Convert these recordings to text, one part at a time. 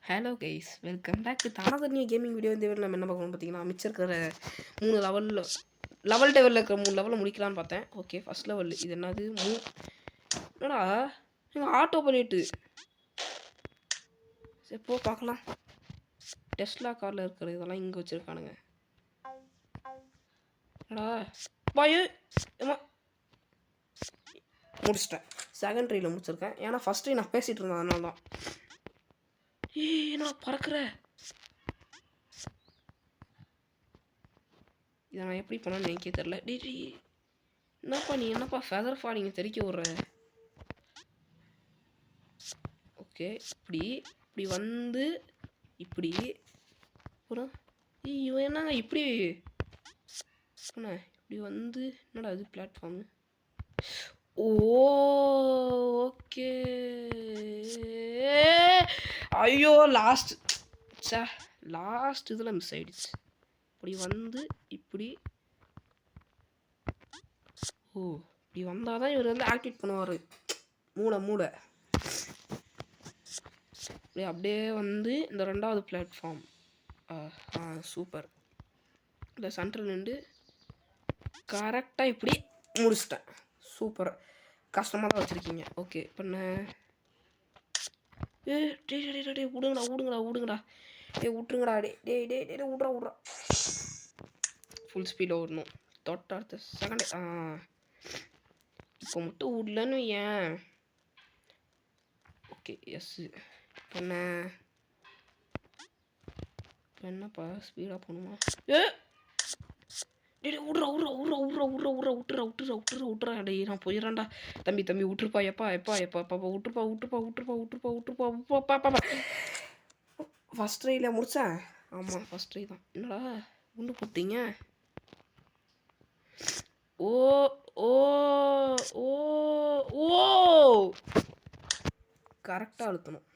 Hello guys, welcome back to தானதர்ணிய gaming video. இந்த video நம்ம என்ன பார்க்கணும் பார்த்தீங்கன்னா, மிச்சம் இருக்கிற 3 லெவல் டெவலில் இருக்கிற 3 லெவலில் முடிக்கலான்னு பார்த்தேன். ஓகே, ஃபஸ்ட் லெவல் இது என்னது? என்னடா ஆட்டோ பண்ணிட்டு சரி போ பார்க்கலாம். டெஸ்லா காரில் இருக்கிற இதெல்லாம் இங்கே வச்சுருக்கானுங்க. என்னடா பாய் முடிச்சிட்டேன். செகண்ட் ட்ரீயில் முடிச்சிருக்கேன். ஏன்னா ஃபஸ்ட் ட்ரீ நான் பேசிகிட்டு இருந்தேன், அதனால தான். நான் பறக்கிற இதை நான் எப்படி பண்ணேன்னு எனக்கே தெரில. என்னப்பா நீ என்னப்பா ஃபெதர் ஃபாலிங்க தெரிக்க விட்ற? ஓகே, இப்படி வந்து இப்படி அப்புறம் இவன் என்னங்க இப்படி இப்படி வந்து என்னடா அது பிளாட்ஃபார்மு? ஓகே, ஐயோ லாஸ்ட் இதில் மிஸ் ஆயிடுச்சு. இப்படி வந்து இப்படி இப்படி வந்தால் தான் இவர் வந்து ஆக்டிவேட் பண்ணுவார். மூளை அப்படியே வந்து இந்த 2வது பிளாட்ஃபார்ம். சூப்பர். இந்த சென்ட்ரல் நின்று கரெக்டாக இப்படி முடிச்சிட்டேன். சூப்பர். கஷ்டமாக தான் வச்சுருக்கீங்க. ஓகே, இப்போ விடுங்கடா விட்டுருங்கடா. விட்றா ஃபுல் ஸ்பீடில் ஓடணும். அடுத்த செகண்ட் இப்போ மட்டும் விடலன்னு ஏன்? Okay, yes. என்னப்பா ஸ்பீடாக போகணுமா? விட்டுறா. டேய் நான் போயிடறேன்டா. தம்பி விட்டுருப்பா. எப்பா விட்டுருப்பா. ஃபஸ்ட் ட்ரையில் முடித்தேன். ஆமாம், ஃபஸ்ட் ட்ரை தான். என்னடா குண்டு போட்டீங்க? ஓ கரெக்டாக அழுத்தணும்.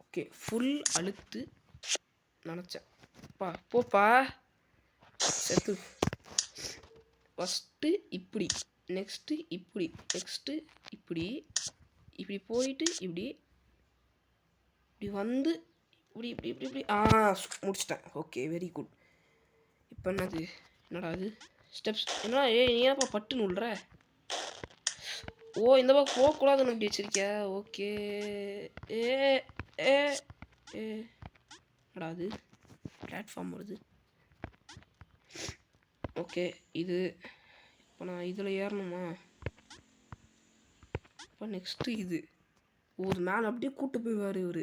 ஓகே, ஃபுல் அழுத்து நினச்சேன். போப்பா செத்து. ஃபஸ்ட்டு இப்படி, நெக்ஸ்ட்டு இப்படி, நெக்ஸ்ட்டு இப்படி போயிட்டு இப்படி வந்து இப்படி முடிச்சிட்டேன். Okay, very good. இப்போ என்னடா அது ஸ்டெப்ஸ்? என்ன நீ ஏன்ப்பா பட்டுன்னு விட்ற? இந்த பக்கம் போகக்கூடாதுன்னு இப்படி வச்சிருக்க. ஓகே, என்னடா அது பிளாட்ஃபார்ம் வருது. ஓகே, இது இப்போ நான் இதில் ஏறணுமா? இப்போ நெக்ஸ்ட்டு இது ஒரு மேலே அப்படியே கூட்டு போய்வார் இவர்.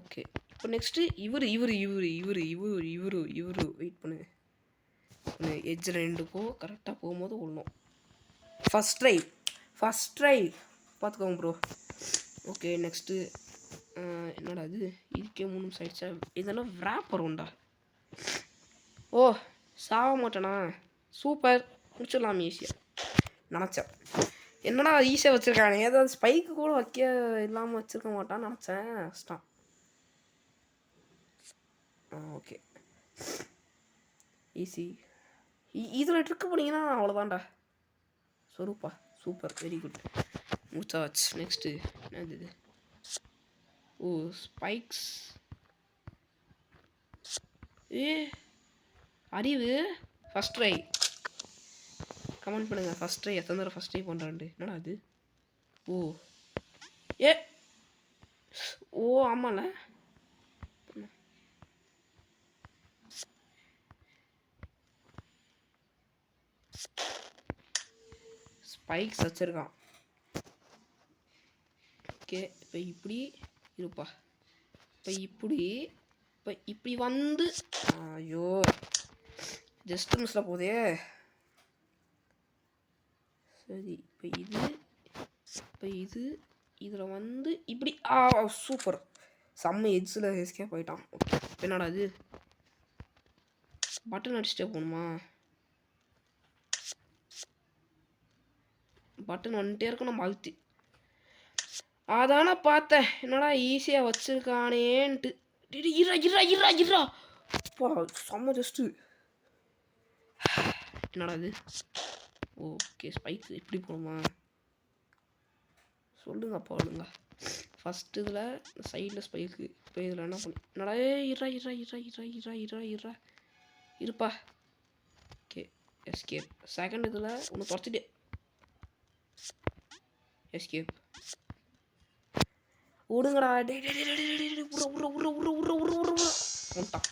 ஓகே, இப்போ நெக்ஸ்ட்டு இவர் வெயிட் பண்ணுங்க. எட்ஜில் 2க்கும் கரெக்டாக போகும்போது விடணும். ஃபஸ்ட் ட்ரை பார்த்துக்கோங்க ப்ரோ. ஓகே, நெக்ஸ்ட்டு என்னடா அது? இதுக்கே 3 நிமிஷம் ஆயிடுச்சா? இதெல்லாம் ரேப்பர் உண்டா? சாக மாட்டேனா? சூப்பர், முடிச்சிடலாம் ஈஸியாக நினச்சேன். என்னடா ஈஸியாக வச்சுருக்கானே, ஏதாவது ஸ்பைக்கு கூட வைக்க இல்லாமல் வச்சுருக்க மாட்டான்னு நினச்சேன். கஷ்டம். Okay, easy. இதில் ட்ரிக்கு போனீங்கன்னா அவ்வளோதான்டா. சொருப்பா சூப்பர், வெரி குட். முடிச்சாச்சு. நெக்ஸ்ட்டு என்னது இது? ஸ்பைக்ஸ். அறிவு ஃபஸ்ட் ட்ரை. கமெண்ட் பண்ணுங்கள், ஃபஸ்ட் ட்ரை எத்தனை தடவை ஃபஸ்ட் ட்ரை பண்ணுறாண்டு. என்னடா அது? ஆமாம்ல. ஸ்பைக்ஸ் வச்சுருக்கான். ஓகே, இப்போ இப்படி இருப்பா. இப்போ இப்படி வந்து ஐயோ ஜஸ்ட் மிஸ்ஸில் போதே. சரி, இப்போ இதில் வந்து இப்படி சூப்பர். செம்ம எட்ஜில் எஸ்கேப் போயிட்டான். ஓகே, என்னடா அது? பட்டன் அடிச்சுட்டே போகணுமா? பட்டன் வந்துட்டே இருக்கும். நம்ம அழுத்தி அதானே பார்த்தேன். என்னடா ஈஸியாக வச்சுருக்கானேன்ட்டு. இரா செம்ம ஜஸ்ட்டு. என்னடா அது? ஓகே, ஸ்பைக்கு இப்படி போகணுமா? சொல்லுங்கப்பா ஒழுங்கா. ஃபஸ்ட்டு இதில் சைடில் ஸ்பைக்கு. இப்போ இதில் என்ன பண்ணி என்னடா இரா இருப்பா. Okay escape. செகண்ட் இதில் ஒன்று துரத்திட்டு எஸ்கேப். ஓடுங்கடா. வந்துட்டான்.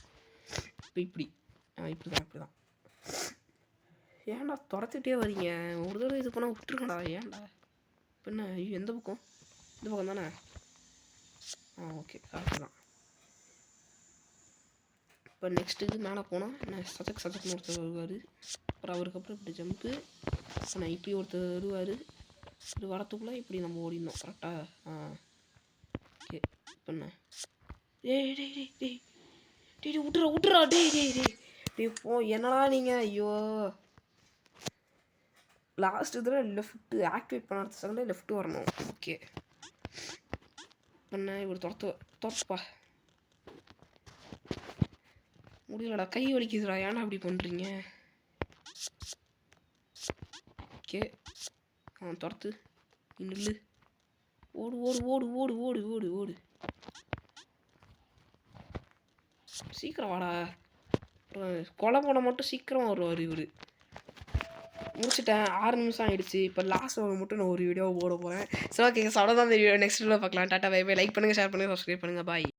இப்போ இப்படி இப்படிதான். ஏன்டா துரத்திட்டே வரீங்க? ஒரு தடவை இது பண்ணால் விட்டுருங்கடா. ஏன்டா இப்போ என்ன? எந்த பக்கம்? இந்த பக்கம் தானே? ஓகே கரெக்டு தான். இப்போ நெக்ஸ்ட்டு இது மேலே போனால் நான் சஜக்னு ஒருத்தர் வருவார். அப்புறம் அவருக்கு அப்புறம் இப்படி ஜம்ப்பு. நான் இப்படி ஒருத்தர் வருவார். இது வரத்துக்குள்ளே இப்படி நம்ம ஓடிடணும் கரெக்டாக. ஓகே இப்போ என்ன? டேய் விட்டுறா. டேய் போ. என்னடா நீங்கள்? ஐயோ லாஸ்ட் இதில் லெஃப்ட்டு ஆக்டிவேட் பண்ண அடுத்த செகண்டே லெஃப்ட்டு வரணும். ஓகே பண்ண இவர் துரத்துப்பா. முடியலடா, கை வலிக்குதுடா. ஏன்னா அப்படி பண்ணுறீங்க? ஓகே துரத்து. நில்லு. ஓடு. சீக்கிரம் வாடா. கொலை போன மட்டும் சீக்கிரம் வருவார் இவர். முடிச்சிட்டேன். 6 நிமிஷம் ஆகிடுச்சு. இப்போ லாஸ்ட் ஒரு மட்டும் நான் ஒரு வீடியோ போட போகிறேன். சரி ஓகே, அவ்வளோதான் இந்த வீடியோ. நெக்ஸ்ட் வீடியோ பார்க்கலாம். Tata bye bye. லைக் பண்ணுங்கள், ஷேர் பண்ணுங்கள், சப்ஸ்கிரைப் பண்ணுங்கள். பாய்.